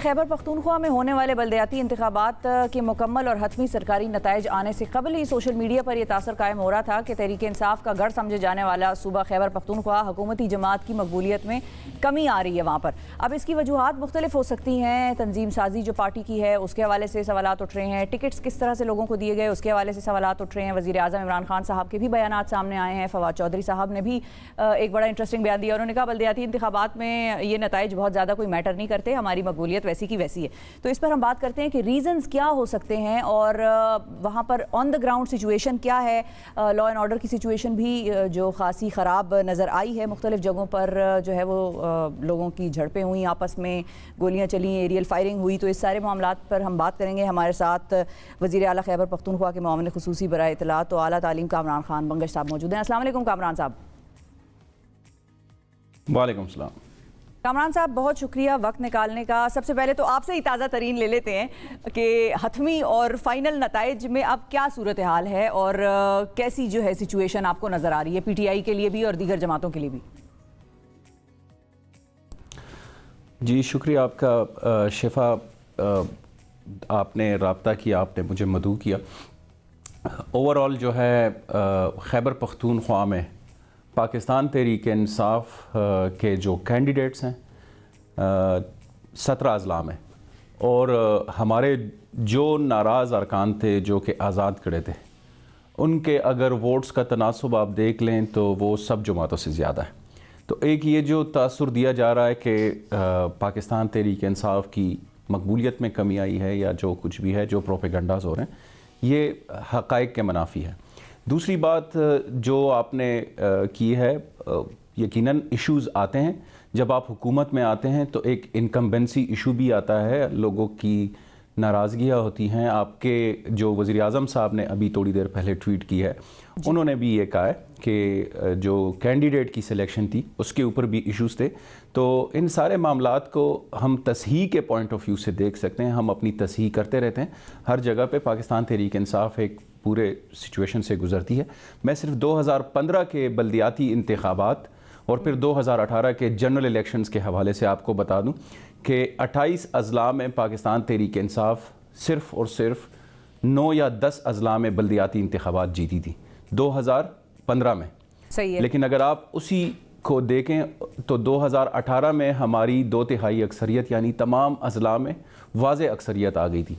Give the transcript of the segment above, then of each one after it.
خیبر پختونخوا میں ہونے والے بلدیاتی انتخابات کے مکمل اور حتمی سرکاری نتائج آنے سے قبل ہی سوشل میڈیا پر یہ تاثر قائم ہو رہا تھا کہ تحریک انصاف کا گڑھ سمجھے جانے والا صوبہ خیبر پختونخوا حکومتی جماعت کی مقبولیت میں کمی آ رہی ہے وہاں پر۔ اب اس کی وجوہات مختلف ہو سکتی ہیں، تنظیم سازی جو پارٹی کی ہے اس کے حوالے سے سوالات اٹھ رہے ہیں، ٹکٹس کس طرح سے لوگوں کو دیے گئے اس کے حوالے سے سوالات اٹھ رہے ہیں، وزیر اعظم عمران خان صاحب کے بھی بیانات سامنے آئے ہیں، فواد چودھری صاحب نے بھی ایک بڑا انٹرسٹنگ بیان دیا، انہوں نے کہا بلدیاتی انتخابات میں یہ نتائج بہت زیادہ کوئی میٹر نہیں کرتے، ہماری مقبولیت ویسی کی ویسی ہے۔ تو اس پر ہم بات کرتے ہیں کہ ریزنز کیا ہو سکتے ہیں اور وہاں پر آن دا گراؤنڈ سچویشن کیا ہے۔ لا اینڈ آرڈر کی سچویشن بھی جو خاصی خراب نظر آئی ہے، مختلف جگہوں پر جو ہے وہ لوگوں کی جھڑپیں ہوئیں، آپس میں گولیاں چلیں، ایریل فائرنگ ہوئی، تو اس سارے معاملات پر ہم بات کریں گے۔ ہمارے ساتھ وزیر اعلیٰ خیبر پختونخوا کے معاون خصوصی برائے اطلاعات و اعلیٰ تعلیم کامران خان بنگش صاحب موجود ہیں۔ السلام علیکم کامران صاحب۔ وعلیکم السلام۔ کامران صاحب بہت شکریہ وقت نکالنے کا۔ سب سے پہلے تو آپ سے ہی تازہ ترین لے لیتے ہیں کہ حتمی اور فائنل نتائج میں اب کیا صورتحال ہے اور کیسی جو ہے سچویشن آپ کو نظر آ رہی ہے، پی ٹی آئی کے لیے بھی اور دیگر جماعتوں کے لیے بھی؟ جی شکریہ آپ کا شفا، آپ نے رابطہ کیا، آپ نے مجھے مدعو کیا۔ اوور آل جو ہے خیبر پختونخوا میں پاکستان تحریک انصاف کے جو کینڈیڈیٹس ہیں 17 اضلاع میں، اور ہمارے جو ناراض ارکان تھے جو کہ آزاد کھڑے تھے، ان کے اگر ووٹس کا تناسب آپ دیکھ لیں تو وہ سب جماعتوں سے زیادہ ہے۔ تو ایک یہ جو تاثر دیا جا رہا ہے کہ پاکستان تحریک انصاف کی مقبولیت میں کمی آئی ہے یا جو کچھ بھی ہے، جو پروپیگنڈاز ہو رہے ہیں، یہ حقائق کے منافی ہے۔ دوسری بات جو آپ نے کی ہے، یقیناً ایشوز آتے ہیں جب آپ حکومت میں آتے ہیں تو ایک انکمبنسی ایشو بھی آتا ہے، لوگوں کی ناراضگیاں ہوتی ہیں۔ آپ کے جو وزیر اعظم صاحب نے ابھی تھوڑی دیر پہلے ٹویٹ کی ہے، انہوں نے بھی یہ کہا ہے کہ جو کینڈیڈیٹ کی سلیکشن تھی اس کے اوپر بھی ایشوز تھے۔ تو ان سارے معاملات کو ہم تصحیح کے پوائنٹ آف ویو سے دیکھ سکتے ہیں، ہم اپنی تصحیح کرتے رہتے ہیں ہر جگہ پہ۔ پاکستان تحریک انصاف ایک پورے سچویشن سے گزرتی ہے۔ میں صرف 2015 کے بلدیاتی انتخابات اور پھر 2018 کے جنرل الیکشنز کے حوالے سے آپ کو بتا دوں کہ 28 اضلاع میں پاکستان تحریک انصاف صرف اور صرف 9 یا 10 اضلاع میں بلدیاتی انتخابات جیتی تھی 2015 میں۔ صحیح ہے۔ لیکن اگر آپ اسی کو دیکھیں تو 2018 میں ہماری 2/3 اکثریت یعنی تمام اضلاع میں واضح اکثریت آ گئی تھی۔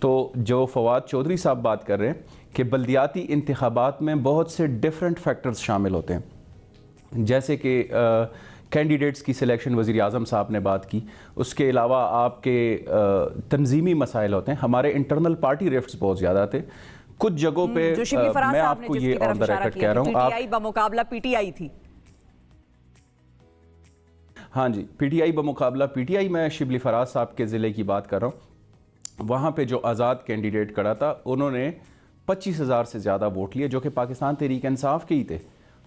تو جو فواد چودھری صاحب بات کر رہے ہیں کہ بلدیاتی انتخابات میں بہت سے ڈیفرنٹ فیکٹرز شامل ہوتے ہیں، جیسے کہ کینڈیڈیٹس کی سلیکشن وزیر اعظم صاحب نے بات کی، اس کے علاوہ آپ کے تنظیمی مسائل ہوتے ہیں۔ ہمارے انٹرنل پارٹی رفٹس بہت زیادہ تھے کچھ جگہوں پہ۔ میں آپ کو یہ آن دا ریکارڈ کہہ رہا ہوں، پی ٹی آئی بمقابلہ پی ٹی آئی تھی۔ ہاں جی، پی ٹی آئی بمقابلہ پی ٹی آئی۔ میں شبلی فراز صاحب کے ضلع کی بات کر رہا ہوں، وہاں پہ جو آزاد کینڈیڈیٹ کھڑا تھا انہوں نے 25,000 سے زیادہ ووٹ لیے، جو کہ پاکستان تحریک انصاف کے ہی تھے۔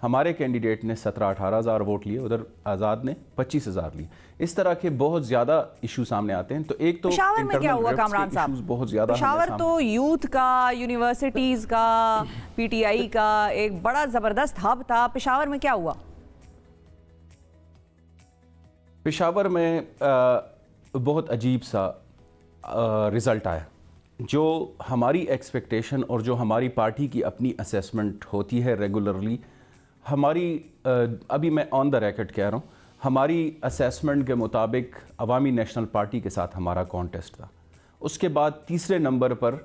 ہمارے کینڈیڈیٹ نے 17-18 ہزار ووٹ لیے، ادھر آزاد نے 25,000 لیے۔ اس طرح کے بہت زیادہ ایشو سامنے آتے ہیں۔ تو ایک تو پشاور میں کیا ہوا کامران صاحب؟ بہت زیادہ پشاور تو یوتھ کا، یونیورسٹیز کا، پی ٹی آئی کا ایک بڑا زبردست ہب تھا، پشاور میں کیا ہوا؟ پشاور میں بہت عجیب سا رزلٹ آیا۔ جو ہماری ایکسپیکٹیشن اور جو ہماری پارٹی کی اپنی اسیسمنٹ ہوتی ہے ریگولرلی، ہماری ابھی میں آن دا ریکارڈ کہہ رہا ہوں، ہماری اسیسمنٹ کے مطابق عوامی نیشنل پارٹی کے ساتھ ہمارا کانٹیسٹ تھا۔ اس کے بعد تیسرے نمبر پر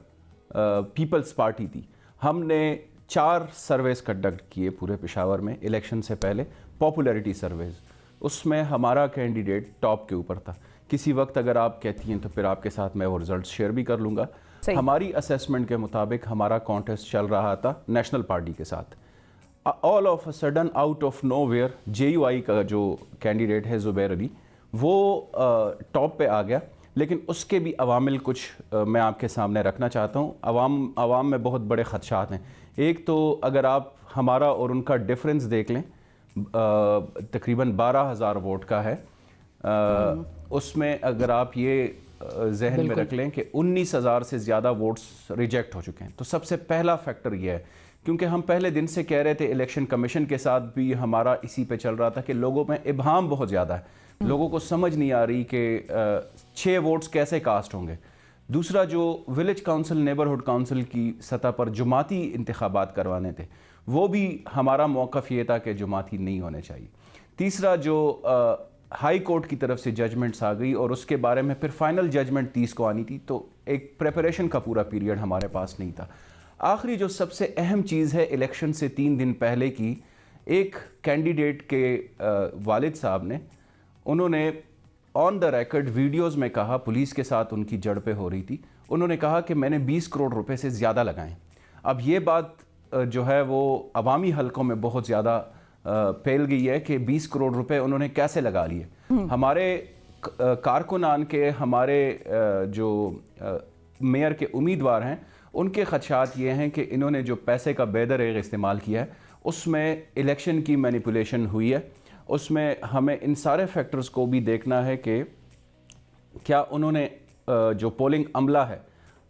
پیپلز پارٹی تھی۔ ہم نے 4 سرویز کنڈکٹ کیے پورے پشاور میں الیکشن سے پہلے، پاپولیرٹی سرویز، اس میں ہمارا کینڈیڈیٹ ٹاپ کے اوپر تھا۔ کسی وقت اگر آپ کہتی ہیں تو پھر آپ کے ساتھ میں وہ رزلٹ شیئر بھی کر لوں گا۔ ہماری اسیسمنٹ کے مطابق ہمارا کانٹیسٹ چل رہا تھا نیشنل پارٹی کے ساتھ۔ All of a sudden out of nowhere J U I کا جو کینڈیڈیٹ ہے زبیر علی، وہ ٹاپ پہ آ گیا۔ لیکن اس کے بھی عوامل کچھ میں آپ کے سامنے رکھنا چاہتا ہوں۔ عوام میں بہت بڑے خدشات ہیں۔ ایک تو اگر آپ ہمارا اور ان کا ڈفرینس دیکھ لیں، تقریباً 12,000 ووٹ کا ہے۔ اس میں اگر آپ یہ ذہن میں رکھ لیں کہ 19,000 سے زیادہ ووٹس ریجیکٹ ہو چکے ہیں، تو سب سے پہلا فیکٹر یہ ہے، کیونکہ ہم پہلے دن سے کہہ رہے تھے، الیکشن کمیشن کے ساتھ بھی ہمارا اسی پہ چل رہا تھا کہ لوگوں میں ابہام بہت زیادہ ہے۔ لوگوں کو سمجھ نہیں آ رہی کہ 6 ووٹس کیسے کاسٹ ہوں گے. دوسرا جو ولیج کاؤنسل نیبرہڈ کاؤنسل کی سطح پر جماعتی انتخابات کروانے تھے وہ بھی ہمارا موقف یہ تھا کہ جماعتی نہیں ہونے چاہیے. تیسرا جو ہائی کورٹ کی طرف سے ججمنٹس آ گئی اور اس کے بارے میں پھر فائنل ججمنٹ 30 کو آنی تھی, تو ایک پریپریشن کا پورا پیریڈ ہمارے پاس نہیں تھا. آخری جو سب سے اہم چیز ہے الیکشن سے 3 دن پہلے کی, ایک کینڈیڈیٹ کے والد صاحب نے, انہوں نے آن دا ریکارڈ ویڈیوز میں کہا, پولیس کے ساتھ ان کی جڑپیں ہو رہی تھی, انہوں نے کہا کہ میں نے 20 کروڑ روپے سے زیادہ لگائیں. اب یہ بات جو ہے وہ عوامی حلقوں میں بہت زیادہ پھیل گئی ہے کہ 20 کروڑ روپے انہوں نے کیسے لگا لیے. ہمارے کارکنان کے, ہمارے جو میئر کے امیدوار ہیں, ان کے خدشات یہ ہیں کہ انہوں نے جو پیسے کا بے دریغ استعمال کیا ہے اس میں الیکشن کی مینیپولیشن ہوئی ہے. اس میں ہمیں ان سارے فیکٹرز کو بھی دیکھنا ہے کہ کیا انہوں نے جو پولنگ عملہ ہے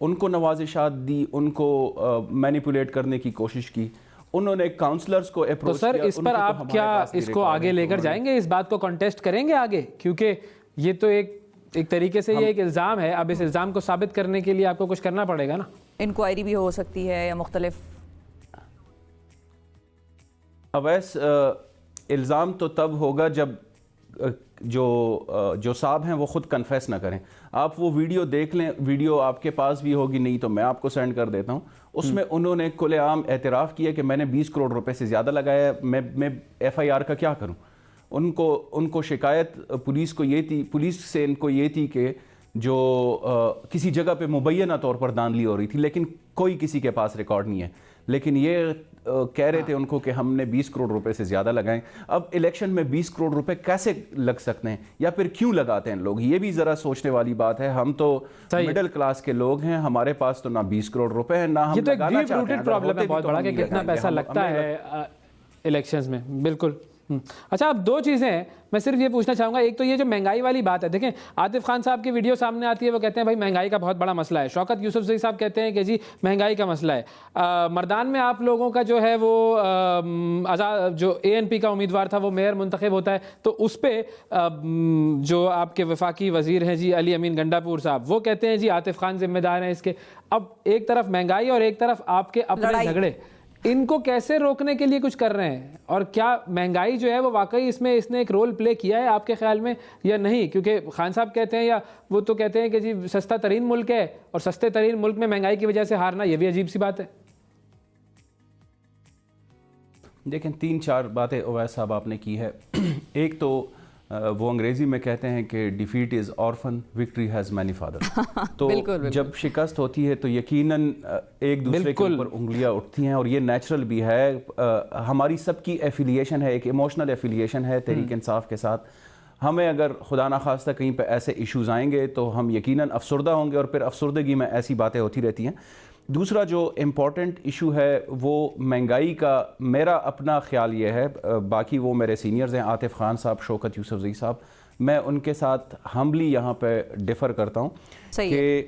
ان کو نوازشات دی, ان کو مینیپولیٹ کرنے کی کوشش کی, انہوں نے کاؤنسلرز کو اپروچ کیا. تو سر اس پر آپ کیا اس کو آگے لے کر جائیں گے, اس بات کو کنٹیسٹ کریں گے آگے, کیونکہ یہ تو ایک طریقے سے یہ ایک الزام ہے, اب اس الزام کو ثابت کرنے کے لیے آپ کو کچھ کرنا پڑے گا نا. انکوائری بھی ہو سکتی ہے یا مختلف. اویس الزام تو تب ہوگا جب جو صاحب ہیں وہ خود کنفیس نہ کریں. آپ وہ ویڈیو دیکھ لیں, ویڈیو آپ کے پاس بھی ہوگی, نہیں تو میں آپ کو سینڈ کر دیتا ہوں. اس میں انہوں نے کھلے عام اعتراف کیا کہ میں نے 20 کروڑ روپے سے زیادہ لگایا, میں ایف آئی آر کا کیا کروں. ان کو شکایت پولیس کو یہ تھی, پولیس سے ان کو یہ تھی کہ جو کسی جگہ پہ مبینہ طور پر دھاندلی ہو رہی تھی, لیکن کوئی کسی کے پاس ریکارڈ نہیں ہے, لیکن یہ کہہ رہے تھے ان کو کہ ہم نے 20 کروڑ روپے سے زیادہ لگائیں. اب الیکشن میں 20 کروڑ روپے کیسے لگ سکتے ہیں, یا پھر کیوں لگاتے ہیں لوگ, یہ بھی ذرا سوچنے والی بات ہے. ہم تو مڈل کلاس کے لوگ ہیں, ہمارے پاس تو نہ 20 کروڑ روپے ہیں, نہ ہم لگانا چاہتے ہیں. پرابلم ہے بہت بڑا کہ کتنا پیسہ لگتا ہے الیکشنز میں. بالکل. اچھا, اب 2 چیزیں ہیں, میں صرف یہ پوچھنا چاہوں گا. ایک تو یہ جو مہنگائی والی بات ہے, دیکھیں عاطف خان صاحب کی ویڈیو سامنے آتی ہے, وہ کہتے ہیں بھائی مہنگائی کا بہت بڑا مسئلہ ہے. شوکت یوسفزئی صاحب کہتے ہیں کہ جی مہنگائی کا مسئلہ ہے. مردان میں آپ لوگوں کا جو ہے وہ جو ANP کا امیدوار تھا وہ میئر منتخب ہوتا ہے, تو اس پہ جو آپ کے وفاقی وزیر ہیں جی علی امین گنڈا پور صاحب, وہ کہتے ہیں جی عاطف خان ذمہ دار ہیں اس کے. اب ایک طرف مہنگائی اور ایک طرف آپ کے اپنے جھگڑے, ان کو کیسے روکنے کے لیے کچھ کر رہے ہیں, اور کیا مہنگائی جو ہے وہ واقعی اس نے ایک رول پلے کیا ہے آپ کے خیال میں یا نہیں؟ کیونکہ خان صاحب کہتے ہیں, یا وہ تو کہتے ہیں کہ جی سستا ترین ملک ہے, اور سستے ترین ملک میں مہنگائی کی وجہ سے ہارنا یہ بھی عجیب سی بات ہے. دیکھیں 3-4 باتیں اویس صاحب آپ نے کی ہے. ایک تو وہ انگریزی میں کہتے ہیں کہ defeat is orphan, victory has many father. تو جب شکست ہوتی ہے تو یقیناً ایک دوسرے کے اوپر انگلیاں اٹھتی ہیں, اور یہ نیچرل بھی ہے. ہماری سب کی ایفیلیشن ہے, ایک ایموشنل ایفیلیشن ہے تحریک انصاف کے ساتھ. ہمیں اگر خدا نخواستہ کہیں پہ ایسے ایشوز آئیں گے تو ہم یقیناً افسردہ ہوں گے, اور پھر افسردگی میں ایسی باتیں ہوتی رہتی ہیں. دوسرا جو امپورٹنٹ ایشو ہے وہ مہنگائی کا, میرا اپنا خیال یہ ہے, باقی وہ میرے سینئرز ہیں عاطف خان صاحب, شوکت یوسفزئی صاحب, میں ان کے ساتھ ہمبلی یہاں پہ ڈیفر کرتا ہوں کہ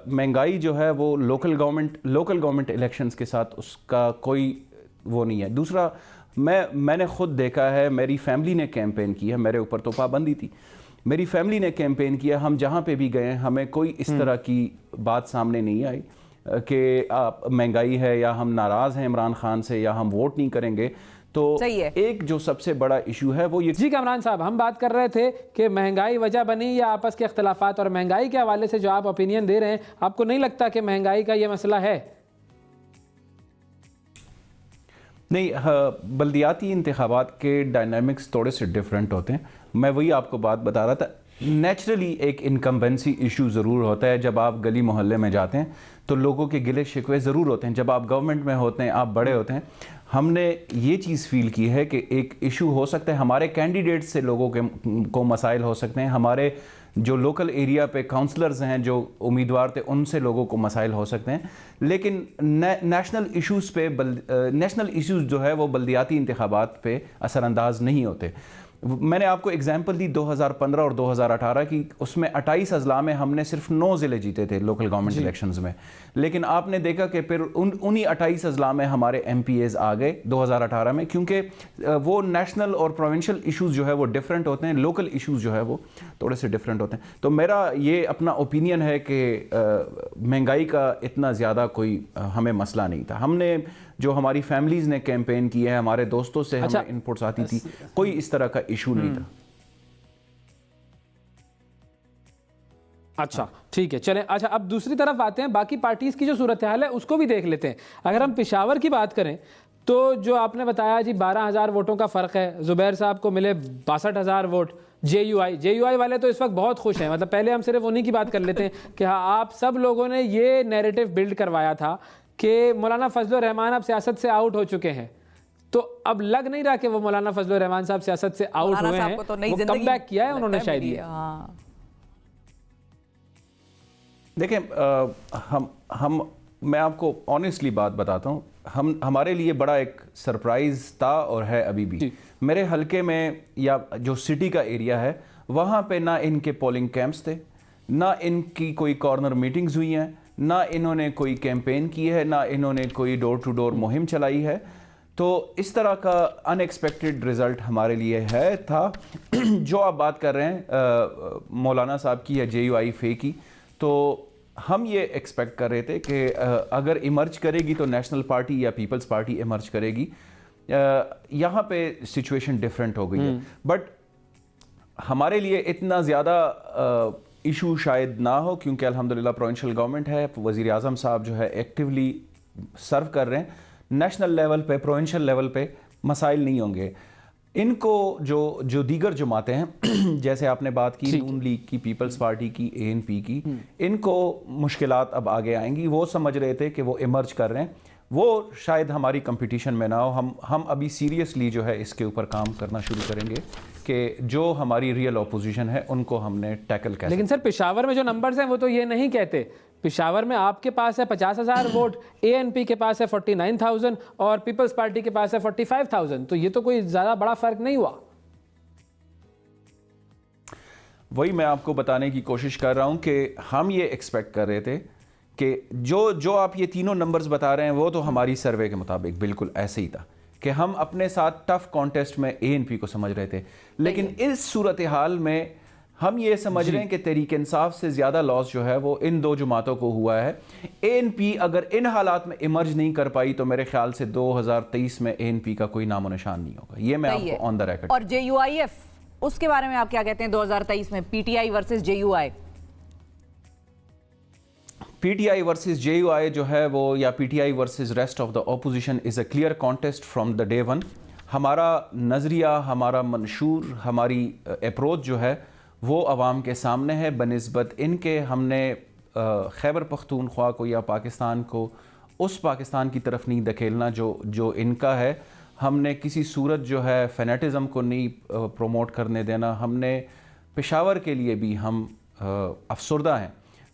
مہنگائی جو ہے وہ لوکل گورنمنٹ الیکشنز کے ساتھ اس کا کوئی وہ نہیں ہے. دوسرا میں نے خود دیکھا ہے, میری فیملی نے کیمپین کی ہے, میرے اوپر تو پابندی تھی, میری فیملی نے کیمپین کیا, ہم جہاں پہ بھی گئے ہمیں کوئی اس طرح کی بات سامنے نہیں آئی کہ مہنگائی ہے یا ہم ناراض ہیں عمران خان سے یا ہم ووٹ نہیں کریں گے. تو ایک جو سب سے بڑا ایشو ہے وہ یہ. جی کامران صاحب, ہم بات کر رہے تھے کہ مہنگائی وجہ بنی یا آپس کے اختلافات, اور مہنگائی کے حوالے سے جو آپ اوپینین دے رہے ہیں, آپ کو نہیں لگتا کہ مہنگائی کا یہ مسئلہ ہے؟ نہیں, بلدیاتی انتخابات کے ڈائنامکس تھوڑے سے ڈیفرنٹ ہوتے ہیں. میں وہی آپ کو بات بتا رہا تھا, نیچرلی ایک انکمبنسی ایشو ضرور ہوتا ہے. جب آپ گلی محلے میں جاتے ہیں تو لوگوں کے گلے شکوے ضرور ہوتے ہیں. جب آپ گورنمنٹ میں ہوتے ہیں, آپ بڑے ہوتے ہیں, ہم نے یہ چیز فیل کی ہے کہ ایک ایشو ہو سکتا ہے, ہمارے کینڈیڈیٹ سے لوگوں کو مسائل ہو سکتے ہیں, ہمارے جو لوکل ایریا پہ کاؤنسلرز ہیں جو امیدوار تھے ان سے لوگوں کو مسائل ہو سکتے ہیں, لیکن نیشنل ایشوز جو ہے وہ بلدیاتی انتخابات پہ اثر انداز نہیں ہوتے. میں نے آپ کو اگزامپل دی 2015 اور 2018 کی، اس میں 28 اضلاع میں ہم نے صرف 9 ضلع جیتے تھے لوکل گورنمنٹ الیکشنز میں، لیکن آپ نے دیکھا کہ پھر انہی 28 اضلاع میں ہمارے ایم پی ایز آ گئے 2018 میں، کیونکہ وہ نیشنل اور پروونشل ایشوز جو ہے وہ ڈیفرنٹ ہوتے ہیں، لوکل ایشوز جو ہے وہ تھوڑے سے ڈیفرنٹ ہوتے ہیں۔ تو میرا یہ اپنا اوپینین ہے کہ مہنگائی کا اتنا زیادہ کوئی ہمیں مسئلہ نہیں تھا۔ ہم نے جو ہماری فیملیز نے کیمپین کی ہے، ہمارے دوستوں سے ہمیں ان پٹس آتی تھی، کوئی اس طرح کا ایشو نہیں تھا۔ اچھا ٹھیک ہے، چلیں اچھا اب دوسری طرف آتے ہیں، باقی پارٹیز کی جو صورتحال ہے اس کو بھی دیکھ لیتے ہیں۔ اگر ہم پشاور کی بات کریں تو جو آپ نے بتایا جی 12,000 ووٹوں کا فرق ہے، زبیر صاحب کو ملے 62,000 ووٹ۔ جے یو آئی والے تو اس وقت بہت خوش ہیں، مطلب پہلے ہم صرف انہی کی بات کر لیتے ہیں کہ آپ سب لوگوں نے یہ نیریٹو بلڈ کروایا تھا کہ مولانا فضل الرحمان اب سیاست سے آؤٹ ہو چکے ہیں، تو اب لگ نہیں رہا کہ وہ مولانا فضل الرحمان صاحب سیاست سے آؤٹ ہوئے ہیں، وہ کم بیک کیا ہے انہوں نے شاید یہ۔ دیکھیں میں آپ کو آنیسٹلی بات بتاتا ہوں، ہمارے لیے بڑا ایک سرپرائز تھا اور ہے ابھی بھی۔ میرے حلقے میں یا جو سٹی کا ایریا ہے وہاں پہ نہ ان کے پولنگ کیمپس تھے، نہ ان کی کوئی کارنر میٹنگز ہوئی ہیں، نہ انہوں نے کوئی کیمپین کی ہے، نہ انہوں نے کوئی ڈور ٹو ڈور مہم چلائی ہے۔ تو اس طرح کا ان ایکسپیکٹڈ رزلٹ ہمارے لیے تھا۔ جو آپ بات کر رہے ہیں مولانا صاحب کی یا جے یو آئی فے کی، تو ہم یہ ایکسپیکٹ کر رہے تھے کہ اگر ایمرج کرے گی تو نیشنل پارٹی یا پیپلز پارٹی ایمرج کرے گی۔ یہاں پہ سچویشن ڈیفرنٹ ہو گئی ہے، بٹ ہمارے اتنا اتنا زیادہ ایشو شاید نہ ہو، کیونکہ الحمدللہ پروونشل گورنمنٹ ہے، وزیر اعظم صاحب جو ہے ایکٹیولی سرو کر رہے ہیں۔ نیشنل لیول پہ، پروونشل لیول پہ مسائل نہیں ہوں گے۔ ان کو جو دیگر جماعتیں ہیں، جیسے آپ نے بات کی نون لیگ کی، پیپلز پارٹی کی، اے این پی کی، ان کو مشکلات اب آگے آئیں گی۔ وہ سمجھ رہے تھے کہ وہ ایمرج کر رہے ہیں، وہ شاید ہماری کمپٹیشن میں نہ ہو۔ ہم ابھی سیریسلی جو ہے اس کے اوپر کام کرنا شروع کریں گے کہ جو ہماری ریئل اپوزیشن ہے ان کو ہم نے ٹیکل کیا۔ لیکن سر پشاور میں جو نمبرز ہیں وہ تو یہ نہیں کہتے۔ پشاور میں آپ کے پاس ہے 50,000 ووٹ، اے این پی کے پاس ہے 49,000 اور پیپلز پارٹی کے پاس ہے 45,000، تو یہ تو کوئی زیادہ بڑا فرق نہیں ہوا۔ وہی میں آپ کو بتانے کی کوشش کر رہا ہوں کہ ہم یہ ایکسپیکٹ کر رہے تھے کہ جو آپ یہ تینوں نمبرز بتا رہے ہیں وہ تو ہماری سروے کے مطابق بالکل ایسے ہی تھا کہ ہم اپنے ساتھ ٹف کانٹیسٹ میں اے این پی کو سمجھ رہے تھے، لیکن اس صورتحال میں ہم یہ سمجھ رہے ہیں کہ تحریک انصاف سے زیادہ لاس جو ہے وہ ان دو جماعتوں کو ہوا ہے۔ اے این پی اگر ان حالات میں ایمرج نہیں کر پائی تو میرے خیال سے 2023 میں اے این پی کا کوئی نام و نشان نہیں ہوگا۔ یہ میں آپ کو آن دا ریکارڈ۔ اور جے یو آئی ایف، اس کے بارے میں آپ کیا کہتے ہیں 2023 میں P T I versus J U I? P T I versus J U I جو ہے وہ، یا P T I versus rest of the opposition, is a clear contest from the day one. ہمارا نظریہ، ہمارا منشور، ہماری اپروچ جو ہے وہ عوام کے سامنے ہے۔ بنسبت ان کے ہم نے خیبر پختونخوا کو یا پاکستان کو اس پاکستان کی طرف نہیں دھکیلنا جو ان کا ہے۔ ہم نے کسی صورت جو ہے فینیٹزم کو نہیں پروموٹ کرنے دینا۔ ہم نے پشاور کے لیے بھی ہم افسردہ ہیں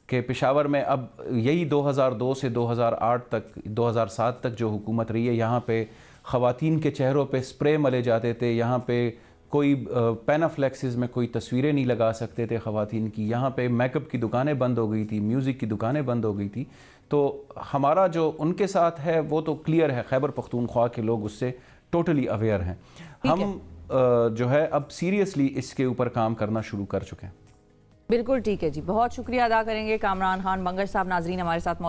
کہ پشاور میں اب یہی 2002 سے 2008 تک 2007 تک جو حکومت رہی ہے، یہاں پہ خواتین کے چہروں پہ سپرے ملے جاتے تھے، یہاں پہ کوئی پینافلیکسز میں کوئی تصویریں نہیں لگا سکتے تھے خواتین کی، یہاں پہ میک اپ کی دکانیں بند ہو گئی تھی، میوزک کی دکانیں بند ہو گئی تھی۔ تو ہمارا جو ان کے ساتھ ہے وہ تو کلیئر ہے، خیبر پختونخوا کے لوگ اس سے ٹوٹلی اویئر ہیں۔ ہم جو ہے اب سیریسلی اس کے اوپر کام کرنا شروع کر چکے ہیں۔ بالکل ٹھیک ہے جی، بہت شکریہ ادا کریں گے کامران خان بنگش صاحب۔ ناظرین ہمارے ساتھ موجود